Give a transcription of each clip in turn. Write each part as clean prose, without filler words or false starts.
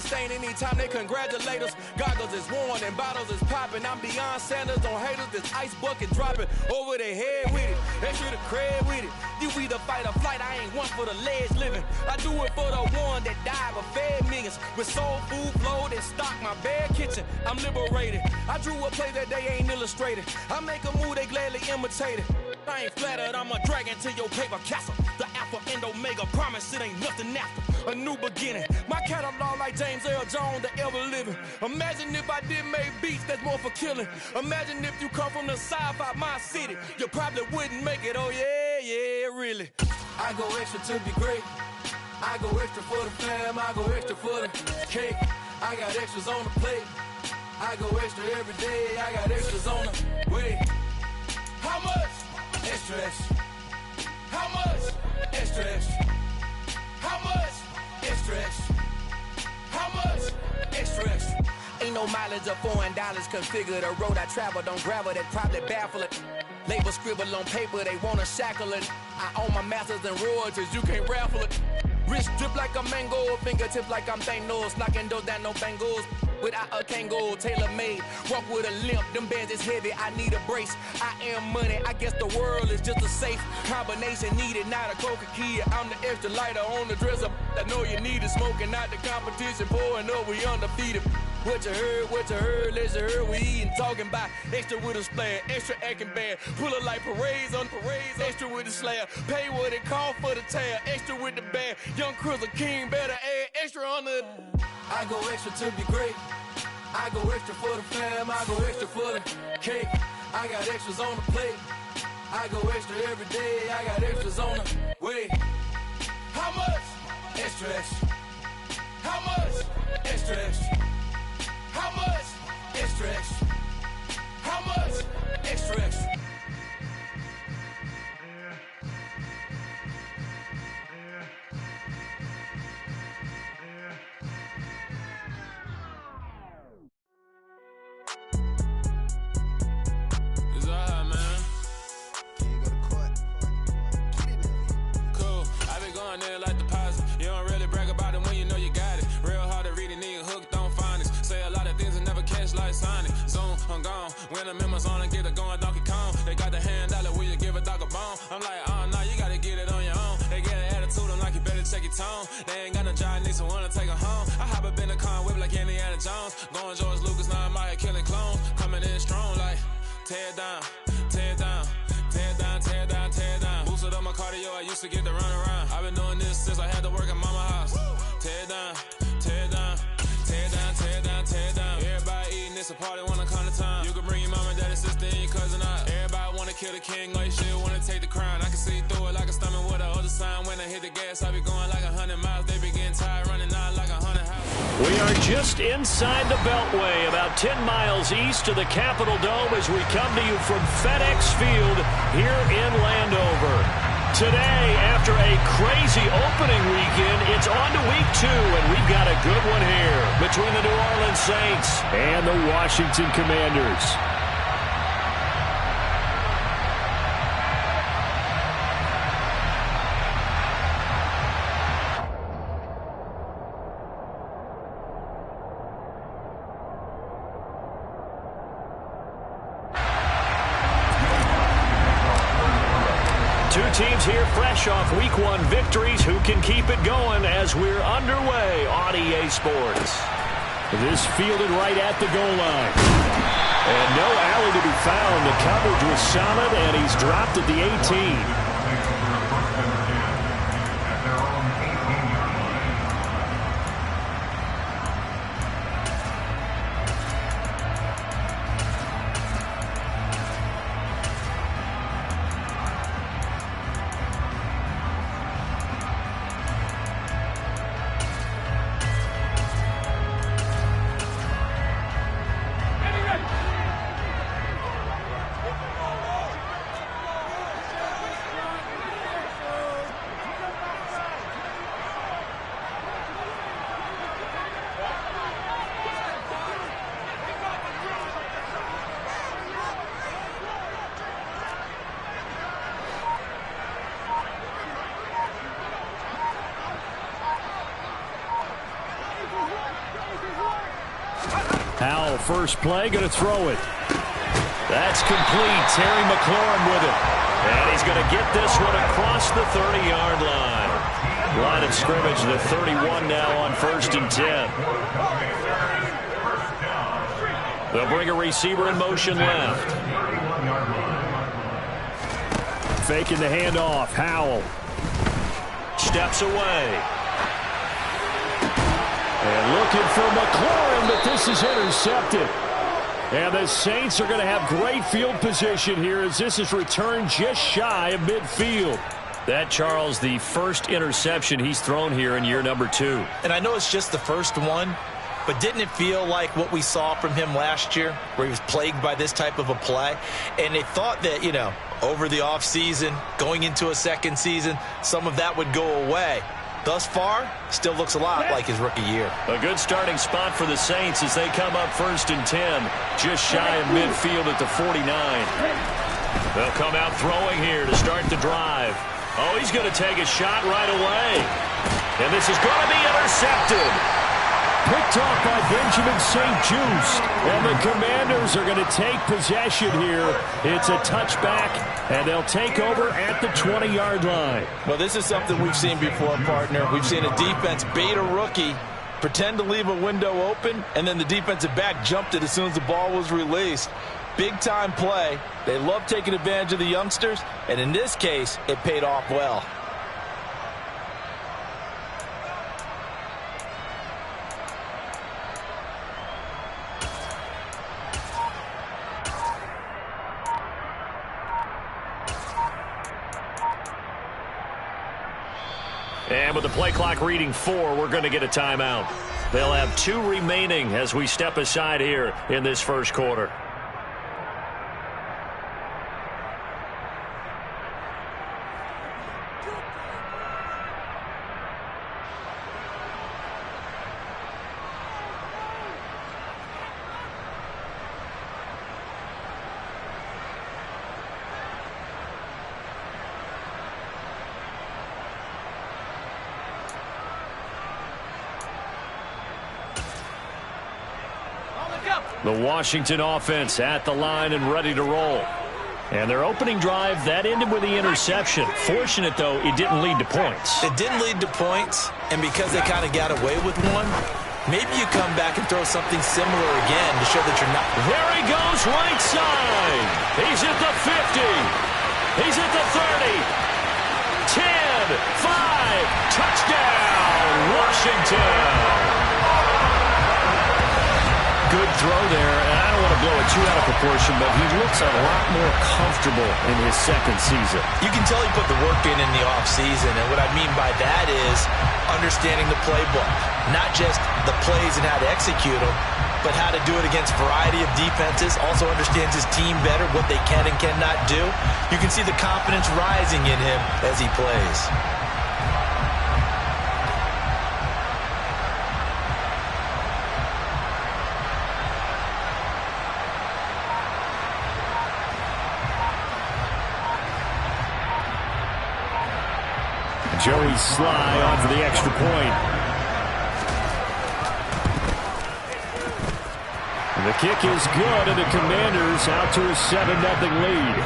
stain anytime they congratulate us. Goggles is worn and bottles is popping. I'm beyond Sanders on haters. This ice bucket dropping over their head with it. They should have cred with it. You either fight or flight. I ain't one for the ledge living. I do it for the one that died but fed millions. With soul food flowed and stocked my bare kitchen. I'm liberated. I drew a play that they ain't illustrated. I make a move they gladly imitate it. I ain't flattered, I'm a dragon to your paper castle. The Alpha and Omega, promise it ain't nothing after. A new beginning. My catalog like James Earl Jones, the ever living. Imagine if I did make beats that's more for killing. Imagine if you come from the sci-fi, my city. You probably wouldn't make it, oh yeah, really. I go extra to be great. I go extra for the fam, I go extra for the cake. I got extras on the plate. I go extra every day, I got extras on the way. How much? Extra, extra. How much? Extra, extra. How much? Extra, extra. How much? Extra, extra. Ain't no mileage of $4 configure the road I travel. Don't gravel that probably baffle it. Label scribble on paper, they wanna shackle it. I own my masters and royalties, you can't raffle it. Wrist drip like a mango, fingertips like I'm Thanos, knocking those down no bangles. Without a Kango, tailor-made, walk with a limp, them bands is heavy, I need a brace. I am money, I guess the world is just a safe combination needed, not a coca key. I'm the extra lighter on the dresser, I know you need it, smoking out the competition, pouring up, we undefeated. What you heard, let's you heard, we eatin', talking about extra with a splash, extra acting bad, pull it like parades on parades, extra with the slab, pay what it cost for the tab, extra with the bag, young Cruiser King, better add extra on the... I go extra to be great, I go extra for the fam, I go extra for the cake, I got extras on the plate, I go extra every day, I got extras on the way. How much? Extra, extra. How much? Extra, extra. How much? Extra, extra. How much? Extra, extra. It's alright, man. Cool. I been going there like deposit. You don't really brag about it when you know you got it. Real hard to read a nigga hooked on finance. Say a lot of things and never catch like Sonic. Zoom, I'm gone. When the memos on and get it going Donkey Kong. They got the hand dollar, will you give a dog a bone? I'm like, oh no, you gotta get it on your own. They get an attitude, I'm like, you better check your tone. They ain't got no job, need someone to take her home. I hop up in the car, whip like Indiana Jones. Going George Lucas, now I'm out here killing clones. Coming in strong like, tear down, tear down. Tear down, tear down, tear down. Boosted up my cardio, I used to get to run around. I've been doing this since I had to work at mama house. Tear down, tear down, tear down, tear down, tear down. Everybody eating, it's a party when I come to time. You can bring your mama, daddy, sister, and your cousin out. Everybody wanna kill the king, like shit, wanna take the crown. I can see through it like a stomach with a other sign. When I hit the gas, I be going like 100 miles. They be getting tired, running out like 100 houses. We are just inside the Beltway, about 10 miles east of the Capitol Dome as we come to you from FedEx Field here in Landover. Today, after a crazy opening weekend, it's on to week 2, and we've got a good one here between the New Orleans Saints and the Washington Commanders. Two teams here fresh off Week 1 victories. Who can keep it going as we're underway on EA Sports? This fielded right at the goal line. And no alley to be found. The coverage was solid, and he's dropped at the 18. Howell, first play, going to throw it. That's complete. Terry McLaurin with it. And he's going to get this one across the 30-yard line. Line of scrimmage, the 31 now on 1st and 10. They'll bring a receiver in motion left. Faking the handoff. Howell steps away. And looking for McLaurin, but this is intercepted. And the Saints are going to have great field position here as this is returned just shy of midfield. That, Charles, the first interception he's thrown here in year number 2. And I know it's just the first one, but didn't it feel like what we saw from him last year, where he was plagued by this type of a play? And they thought that, you know, over the offseason, going into a second season, some of that would go away. Thus far, still looks a lot like his rookie year. A good starting spot for the Saints as they come up 1st and 10, just shy of midfield at the 49. They'll come out throwing here to start the drive. Oh, he's going to take a shot right away. And this is going to be intercepted. Picked off by Benjamin St-Juste. And the Commanders are going to take possession here. It's a touchback, and they'll take over at the 20-yard line. Well, this is something we've seen before, partner. We've seen a defense bait a rookie, pretend to leave a window open, and then the defensive back jumped it as soon as the ball was released. Big-time play. They love taking advantage of the youngsters, and in this case, it paid off well. And with the play clock reading 4, we're going to get a timeout. They'll have 2 remaining as we step aside here in this first quarter. The Washington offense at the line and ready to roll. And their opening drive, that ended with the interception. Fortunate, though, it didn't lead to points. It didn't lead to points, and because they kind of got away with one, maybe you come back and throw something similar again to show that you're not. There he goes, right side. He's at the 50. He's at the 30. 10, 5, touchdown, Washington. Good throw there, and I don't want to blow it too out of proportion, but he looks a lot more comfortable in his second season. You can tell he put the work in the offseason, and what I mean by that is understanding the playbook. Not just the plays and how to execute them, but how to do it against a variety of defenses. Also understands his team better, what they can and cannot do. You can see the confidence rising in him as he plays. Joey Sly on for the extra point. And the kick is good, and the Commanders out to a 7-0 lead.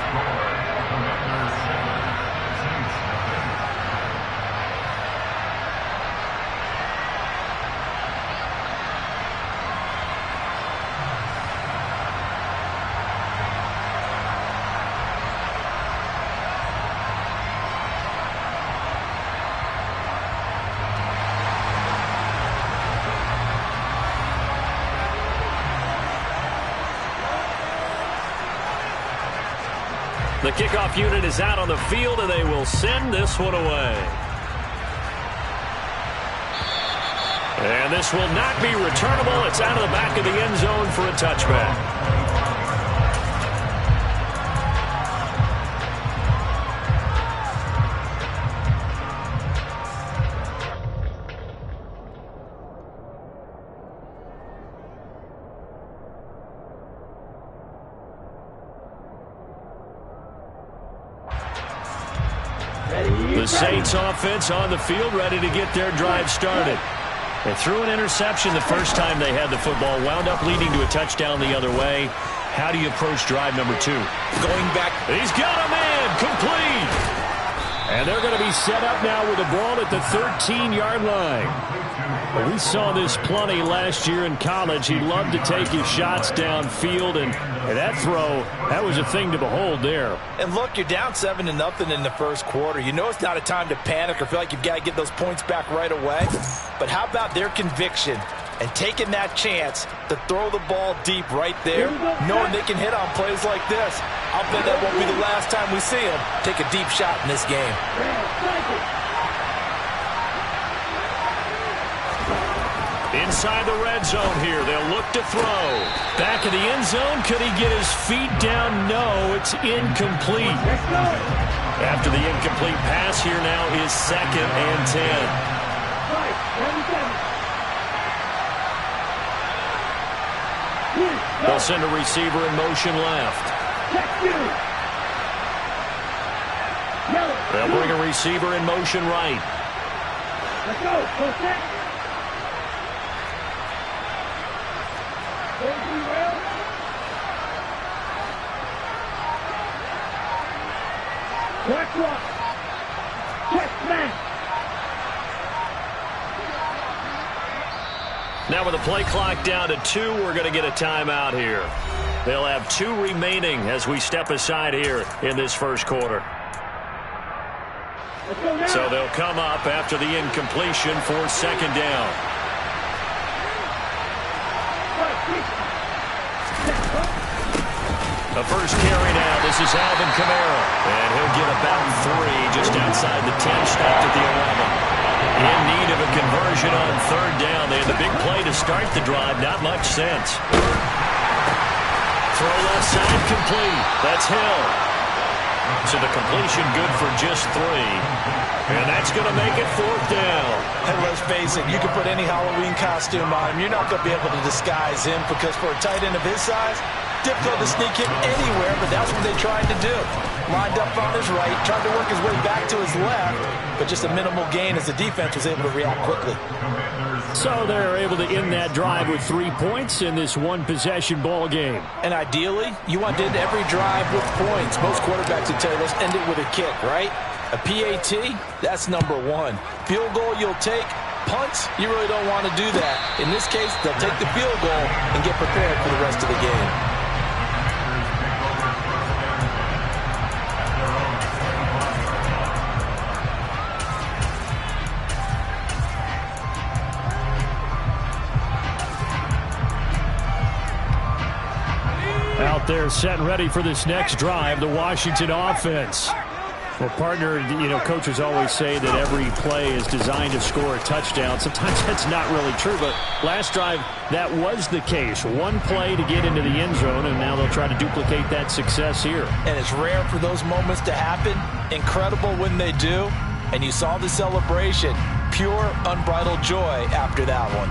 The kickoff unit is out on the field, and they will send this one away. And this will not be returnable. It's out of the back of the end zone for a touchback. The Saints offense on the field, ready to get their drive started. They threw an interception the first time they had the football, wound up leading to a touchdown the other way. How do you approach drive number 2? Going back. He's got a man, complete. And they're going to be set up now with the ball at the 13-yard line. We saw this plenty last year in college. He loved to take his shots downfield, and that throw, that was a thing to behold there. And look, you're down 7-0 in the first quarter. You know it's not a time to panic or feel like you've got to get those points back right away. But how about their conviction and taking that chance to throw the ball deep right there, knowing they can hit on plays like this? I'll bet that won't be the last time we see them take a deep shot in this game. Inside the red zone here, they'll look to throw. Back of the end zone, could he get his feet down? No, it's incomplete. After the incomplete pass, here now is 2nd and 10. They'll send a receiver in motion left. They'll bring a receiver in motion right. Let's go. Go set. Check one. Check man. Now with the play clock down to 2, we're going to get a timeout here. They'll have 2 remaining as we step aside here in this first quarter. So they'll come up after the incompletion for 2nd down. The first carry now. This is Alvin Kamara. And he'll get about 3 just outside the 10, stopped at the 11. In need of a conversion on 3rd down. They had the big play to start the drive. Not much sense. Throw left side complete. That's Hill. So the completion good for just 3. And that's going to make it 4th down. And let's face it, you can put any Halloween costume on him. You're not going to be able to disguise him because for a tight end of his size, difficult to sneak him anywhere, but that's what they tried to do. Lined up on his right, tried to work his way back to his left, but just a minimal gain as the defense was able to react quickly. So they're able to end that drive with 3 points in this one-possession ball game. And ideally, you want to end every drive with points. Most quarterbacks would tell you, let's end it with a kick, right? A PAT, that's number 1. Field goal you'll take. Punts, you really don't want to do that. In this case, they'll take the field goal and get prepared for the rest of the game. Out there set and ready for this next drive, the Washington offense. Well, partner, coaches always say that every play is designed to score a touchdown. Sometimes that's not really true, but last drive, that was the case. 1 play to get into the end zone, and now they'll try to duplicate that success here. And it's rare for those moments to happen. Incredible when they do. And you saw the celebration. Pure, unbridled joy after that one.